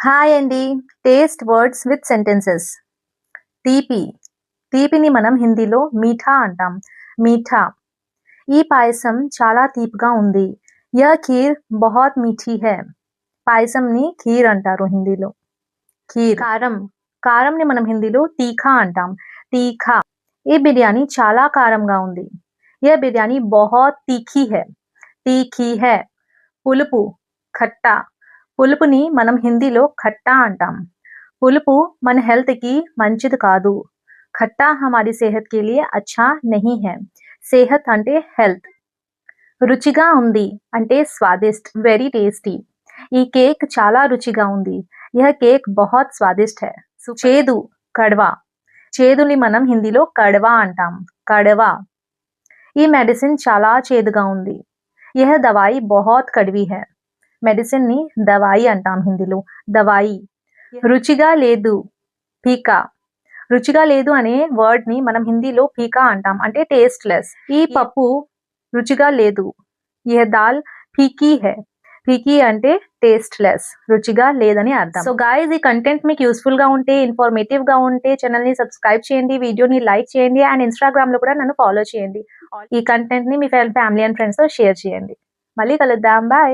Hi అండి. Taste words with sentences. తీపి. తీపిని మనం హిందీలో మీఠా అంటాం. మీఠా. ఈ పాయసం చాలా తీపిగా ఉంది. యह खीर बहुत मीठी है. పాయసంని ఖీర్ అంటారు హిందీలో. ఖీర్. కారం. కారంని మనం హిందీలో తీఖా అంటాం. తీఖా. ఈ బిర్యానీ చాలా కారంగా ఉంది. యह బిర్యానీ बहुत तीखी है. तीखी है. పులుపు. ఖట్టా. పులుపుని మనం హిందీలో ఖట్టా అంటాం. పులుపు మన హెల్త్కి మంచిది కాదు. ఖట్టా హమారీ సెహత్ కే లియే అచ్చా నహీ హై. సెహత్ అంటే హెల్త్. రుచిగా ఉంది అంటే స్వాదిష్ట్, వెరీ టేస్టీ. ఈ కేక్ చాలా రుచిగా ఉంది. యహ కేక్ బహుత్ స్వాదిష్ట్ హై. చేదు. కడవా. చేదుని మనం హిందీలో కడవా అంటాం. కడవా. ఈ మెడిసిన్ చాలా చేదుగా ఉంది. యహ దవాయి బహుత్ కడవి హై. మెడిసిన్ ని దవాయి అంటాం హిందీలో. దవాయి. రుచిగా లేదు. ఫీకా. రుచిగా లేదు అనే వర్డ్ ని మనం హిందీలో ఫీకా అంటాం, అంటే టేస్ట్లెస్. ఈ పప్పు రుచిగా లేదు. యహ దాల్ ఫీకీ హై. ఫీకీ అంటే టేస్ట్లెస్, రుచిగా లేదని అర్థం. సో గాయ్స్, ఈ కంటెంట్ మీకు యూస్ఫుల్ గా ఉంటే, ఇన్ఫర్మేటివ్ గా ఉంటే ఛానల్ ని సబ్స్క్రైబ్ చేయండి, వీడియోని లైక్ చేయండి అండ్ ఇన్స్టాగ్రామ్ లో కూడా నన్ను ఫాలో చేయండి. ఈ కంటెంట్ ని మీ ఫ్యామిలీ అండ్ ఫ్రెండ్స్ తో షేర్ చేయండి. మళ్ళీ కలుద్దాం. బాయ్.